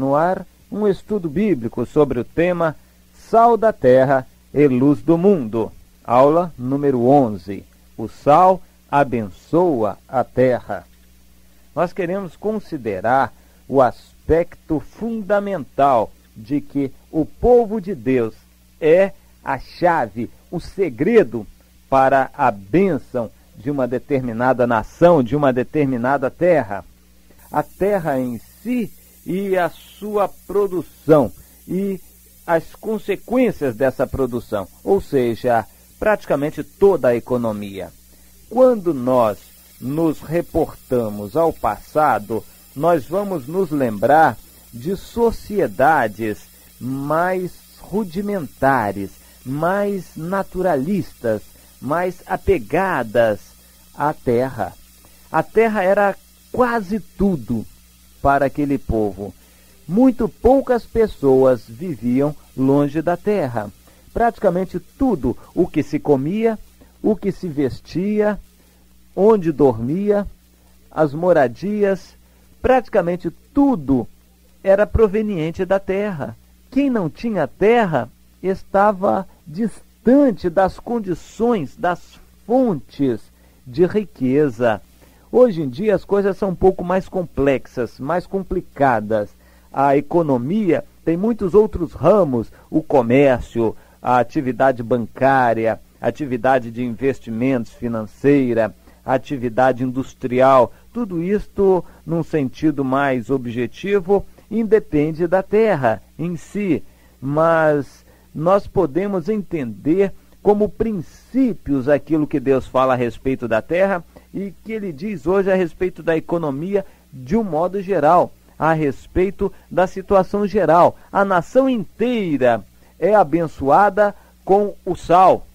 No ar, um estudo bíblico sobre o tema Sal da Terra e Luz do Mundo. Aula número 11. O sal abençoa a terra. Nós queremos considerar o aspecto fundamental de que o povo de Deus é a chave, o segredo para a bênção de uma determinada nação, de uma determinada terra. A terra em si e a sua produção e as consequências dessa produção, ou seja, praticamente toda a economia. Quando nós nos reportamos ao passado, nós vamos nos lembrar de sociedades mais rudimentares, mais naturalistas, mais apegadas à terra. A terra era quase tudo para aquele povo. Muito poucas pessoas viviam longe da terra. Praticamente tudo, o que se comia, o que se vestia, onde dormia, as moradias, praticamente tudo era proveniente da terra. Quem não tinha terra estava distante das condições, das fontes de riqueza. Hoje em dia as coisas são um pouco mais complexas, mais complicadas. A economia tem muitos outros ramos, o comércio, a atividade bancária, a atividade de investimentos financeira, a atividade industrial, tudo isto num sentido mais objetivo independe da terra em si, mas nós podemos entender como princípios aquilo que Deus fala a respeito da terra e que Ele diz hoje a respeito da economia de um modo geral, a respeito da situação geral. A nação inteira é abençoada com o sal.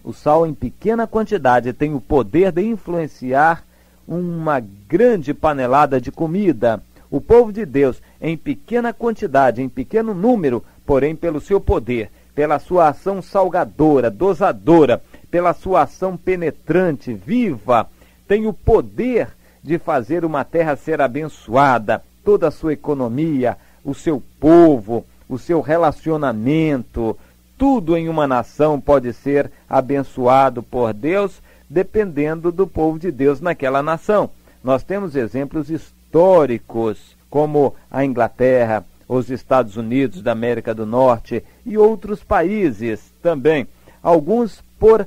O sal em pequena quantidade tem o poder de influenciar uma grande panelada de comida. O povo de Deus, em pequena quantidade, em pequeno número, porém pelo seu poder, pela sua ação salgadora, dosadora, pela sua ação penetrante, viva, tem o poder de fazer uma terra ser abençoada, toda a sua economia, o seu povo, o seu relacionamento, tudo em uma nação pode ser abençoado por Deus, dependendo do povo de Deus naquela nação. Nós temos exemplos históricos, como a Inglaterra, os Estados Unidos da América do Norte e outros países também. Alguns por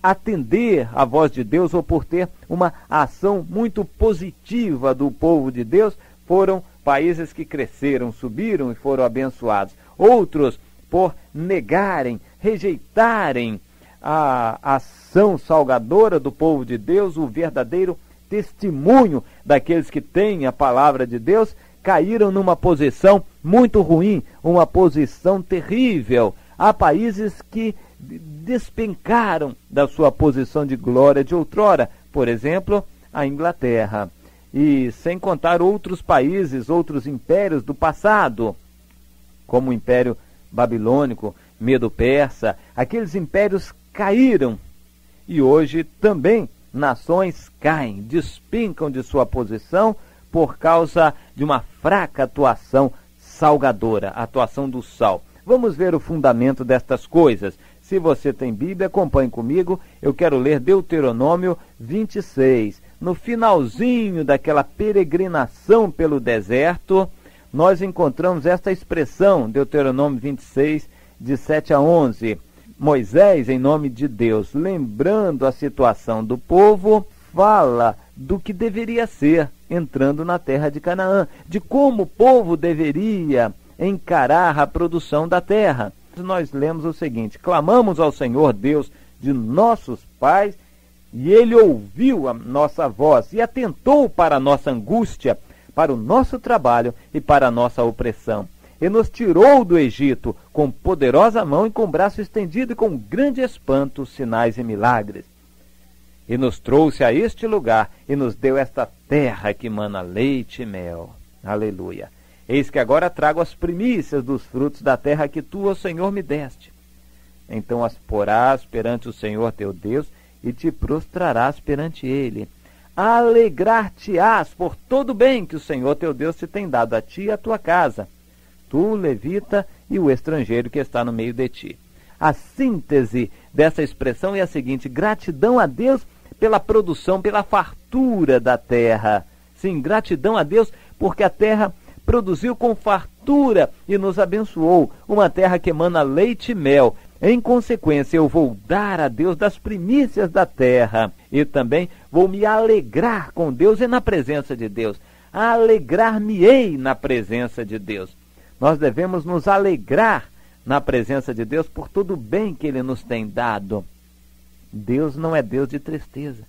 atender à voz de Deus ou por ter uma ação muito positiva do povo de Deus, foram países que cresceram, subiram e foram abençoados. Outros por negarem, rejeitarem a ação salgadora do povo de Deus, o verdadeiro testemunho daqueles que têm a palavra de Deus, caíram numa posição muito ruim, uma posição terrível. Há países que despencaram da sua posição de glória de outrora, por exemplo, a Inglaterra. E sem contar outros países, outros impérios do passado, como o Império Babilônico, Medo-Persa, aqueles impérios caíram e hoje também nações caem, despencam de sua posição por causa de uma fraca atuação salgadora, a atuação do sal. Vamos ver o fundamento destas coisas. Se você tem Bíblia, acompanhe comigo. Eu quero ler Deuteronômio 26. No finalzinho daquela peregrinação pelo deserto, nós encontramos esta expressão, Deuteronômio 26, de 7 a 11. Moisés, em nome de Deus, lembrando a situação do povo, fala do que deveria ser entrando na terra de Canaã, de como o povo deveria encarar a produção da terra. Nós lemos o seguinte: clamamos ao Senhor Deus de nossos pais, e Ele ouviu a nossa voz e atentou para a nossa angústia, para o nosso trabalho e para a nossa opressão. E nos tirou do Egito com poderosa mão e com braço estendido e com grande espanto, sinais e milagres. E nos trouxe a este lugar e nos deu esta terra que mana leite e mel. Aleluia. Eis que agora trago as primícias dos frutos da terra que tu, ó Senhor, me deste. Então as porás perante o Senhor teu Deus e te prostrarás perante ele. alegrar-te-ás por todo o bem que o Senhor teu Deus te tem dado a ti e a tua casa, tu, o levita, e o estrangeiro que está no meio de ti. A síntese dessa expressão é a seguinte: gratidão a Deus pela produção, pela fartura da terra. Sim, gratidão a Deus porque a terra produziu com fartura e nos abençoou, uma terra que emana leite e mel. Em consequência, eu vou dar a Deus das primícias da terra e também vou me alegrar com Deus e na presença de Deus. Alegrar-me-ei na presença de Deus. Nós devemos nos alegrar na presença de Deus por todo o bem que Ele nos tem dado. Deus não é Deus de tristeza,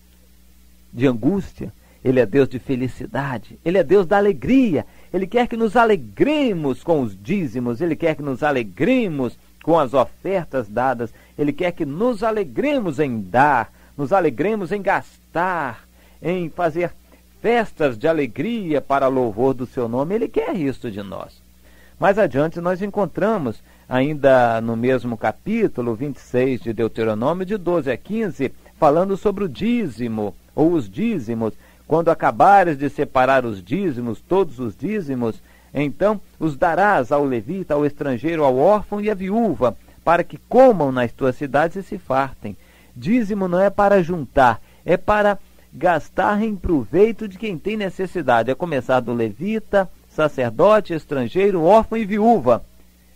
de angústia. Ele é Deus de felicidade. Ele é Deus da alegria. Ele quer que nos alegremos com os dízimos. Ele quer que nos alegremos com as ofertas dadas. Ele quer que nos alegremos em dar, nos alegremos em gastar, em fazer festas de alegria para louvor do seu nome. Ele quer isso de nós. Mais adiante nós encontramos, ainda no mesmo capítulo 26 de Deuteronômio, de 12 a 15, falando sobre o dízimo, ou os dízimos. Quando acabares de separar os dízimos, todos os dízimos, então os darás ao levita, ao estrangeiro, ao órfão e à viúva, para que comam nas tuas cidades e se fartem. Dízimo não é para juntar, é para gastar em proveito de quem tem necessidade, a começar do levita, sacerdote, estrangeiro, órfão e viúva.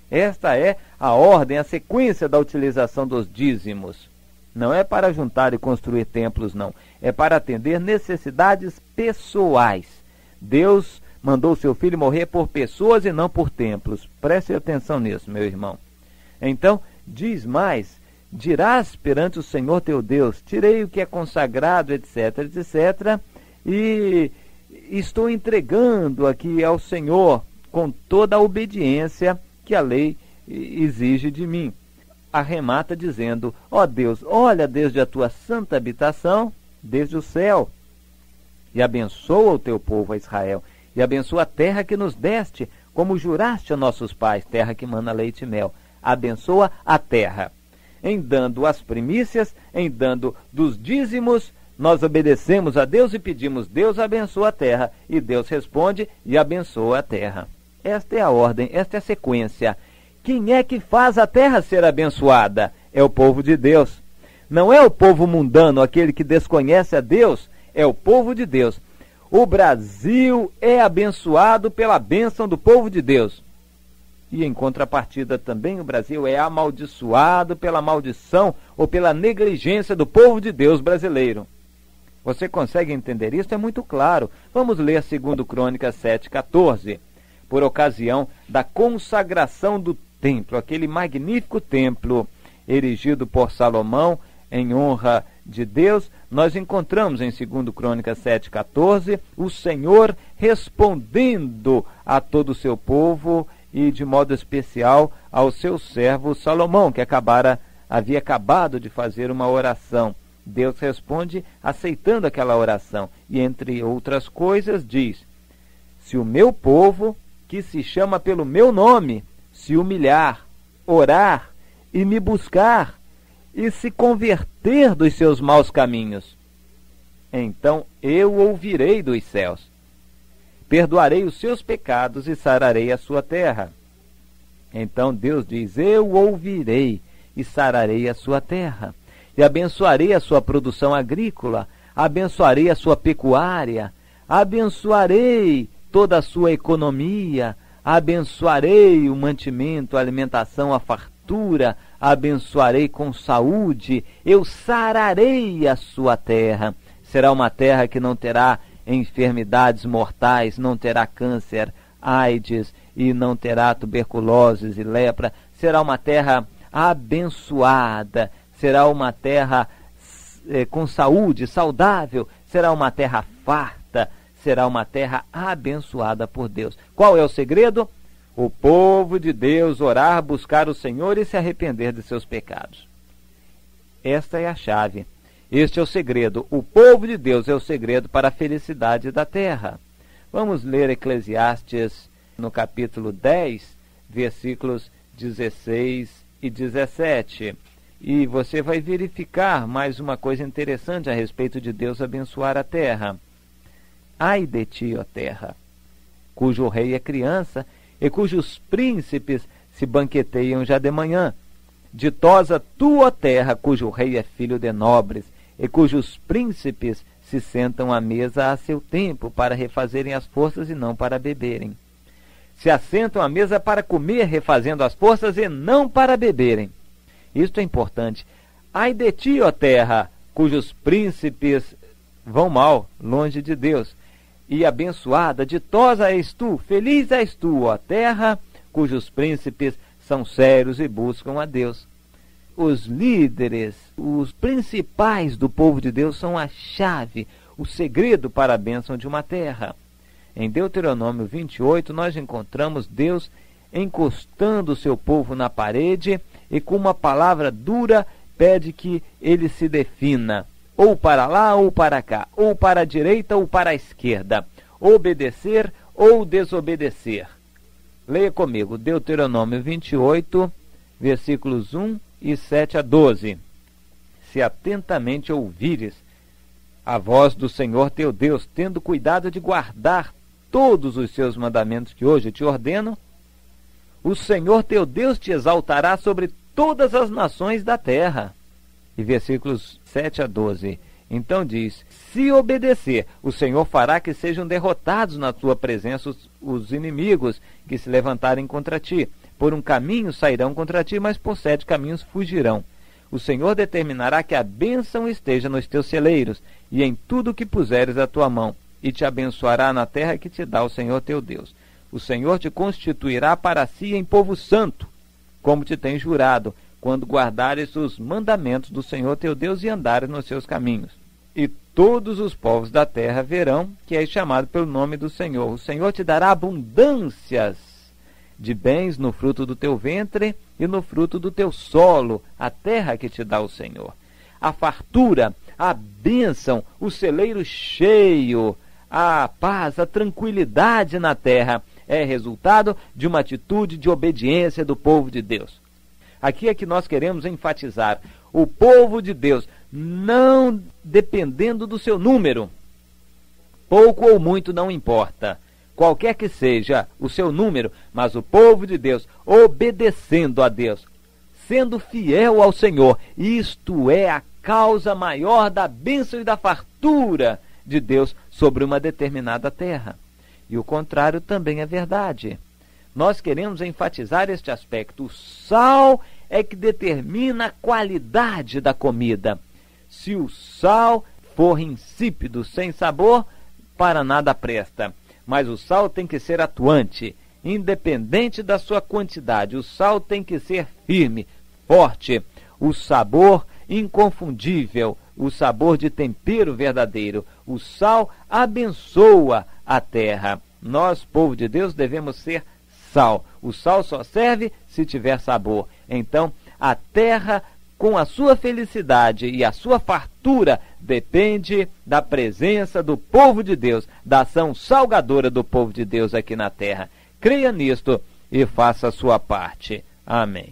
Esta é a ordem, a sequência da utilização dos dízimos. Não é para juntar e construir templos, não. É para atender necessidades pessoais. Deus mandou seu Filho morrer por pessoas e não por templos. Preste atenção nisso, meu irmão. Então, diz mais: dirás perante o Senhor teu Deus, tirei o que é consagrado, etc, etc, e estou entregando aqui ao Senhor com toda a obediência que a lei exige de mim. Arremata dizendo: ó Deus, olha desde a tua santa habitação, desde o céu, e abençoa o teu povo, a Israel, e abençoa a terra que nos deste, como juraste a nossos pais, terra que mana leite e mel. Abençoa a terra. Em dando as primícias, em dando dos dízimos, nós obedecemos a Deus e pedimos: Deus abençoa a terra, e Deus responde e abençoa a terra. Esta é a ordem, esta é a sequência. Quem é que faz a terra ser abençoada? É o povo de Deus. Não é o povo mundano, aquele que desconhece a Deus, é o povo de Deus. O Brasil é abençoado pela bênção do povo de Deus. E em contrapartida também o Brasil é amaldiçoado pela maldição ou pela negligência do povo de Deus brasileiro. Você consegue entender isso? É muito claro. Vamos ler 2 Crônicas 7,14. Por ocasião da consagração do templo, aquele magnífico templo erigido por Salomão em honra de Deus, nós encontramos em 2 Crônicas 7,14 o Senhor respondendo a todo o seu povo e de modo especial ao seu servo Salomão, que havia acabado de fazer uma oração. Deus responde aceitando aquela oração e, entre outras coisas, diz: se o meu povo, que se chama pelo meu nome, se humilhar, orar e me buscar e se converter dos seus maus caminhos, então eu ouvirei dos céus, perdoarei os seus pecados e sararei a sua terra. Então Deus diz: eu ouvirei e sararei a sua terra, e abençoarei a sua produção agrícola, abençoarei a sua pecuária, abençoarei toda a sua economia, abençoarei o mantimento, a alimentação, a fartura, abençoarei com saúde, eu sararei a sua terra. Será uma terra que não terá enfermidades mortais, não terá câncer, AIDS, e não terá tuberculose e lepra. Será uma terra abençoada, será uma terra com saúde, saudável, será uma terra farta, será uma terra abençoada por Deus. Qual é o segredo? O povo de Deus orar, buscar o Senhor e se arrepender de seus pecados. Esta é a chave. Este é o segredo. O povo de Deus é o segredo para a felicidade da terra. Vamos ler Eclesiastes no capítulo 10, versículos 16 e 17. E você vai verificar mais uma coisa interessante a respeito de Deus abençoar a terra. Ai de ti, ó terra, cujo rei é criança e cujos príncipes se banqueteiam já de manhã. Ditosa tu, ó terra, cujo rei é filho de nobres e cujos príncipes se sentam à mesa a seu tempo para refazerem as forças e não para beberem. Se assentam à mesa para comer, refazendo as forças e não para beberem. Isto é importante. Ai de ti, ó terra, cujos príncipes vão mal, longe de Deus. E abençoada, ditosa és tu, feliz és tu, ó terra, cujos príncipes são sérios e buscam a Deus. Os líderes, os principais do povo de Deus são a chave, o segredo para a bênção de uma terra. Em Deuteronômio 28, nós encontramos Deus encostando o seu povo na parede e com uma palavra dura pede que ele se defina, ou para lá ou para cá, ou para a direita ou para a esquerda, obedecer ou desobedecer. Leia comigo, Deuteronômio 28, versículos 1 e 7 a 12. Se atentamente ouvires a voz do Senhor teu Deus, tendo cuidado de guardar todos os seus mandamentos que hoje te ordeno, o Senhor teu Deus te exaltará sobre todas as nações da terra. E versículos 7 a 12. Então diz, se obedecer, o Senhor fará que sejam derrotados na tua presença os inimigos que se levantarem contra ti. Por um caminho sairão contra ti, mas por 7 caminhos fugirão. O Senhor determinará que a bênção esteja nos teus celeiros e em tudo que puseres a tua mão, e te abençoará na terra que te dá o Senhor teu Deus. O Senhor te constituirá para si em povo santo, como te tem jurado, quando guardares os mandamentos do Senhor teu Deus e andares nos seus caminhos. E todos os povos da terra verão que és chamado pelo nome do Senhor. O Senhor te dará abundâncias de bens no fruto do teu ventre e no fruto do teu solo, a terra que te dá o Senhor. A fartura, a bênção, o celeiro cheio, a paz, a tranquilidade na terra é resultado de uma atitude de obediência do povo de Deus. Aqui é que nós queremos enfatizar. O povo de Deus, não dependendo do seu número, pouco ou muito não importa, qualquer que seja o seu número, mas o povo de Deus obedecendo a Deus, sendo fiel ao Senhor, isto é a causa maior da bênção e da fartura de Deus sobre uma determinada terra. E o contrário também é verdade. Nós queremos enfatizar este aspecto. O sal é que determina a qualidade da comida. Se o sal for insípido, sem sabor, para nada presta. Mas o sal tem que ser atuante, independente da sua quantidade. O sal tem que ser firme, forte. O sabor inconfundível, o sabor de tempero verdadeiro. O sal abençoa a terra. Nós, povo de Deus, devemos ser sal. O sal só serve se tiver sabor. Então, a terra, com a sua felicidade e a sua fartura, depende da presença do povo de Deus, da ação salgadora do povo de Deus aqui na terra. Creia nisto e faça a sua parte. Amém.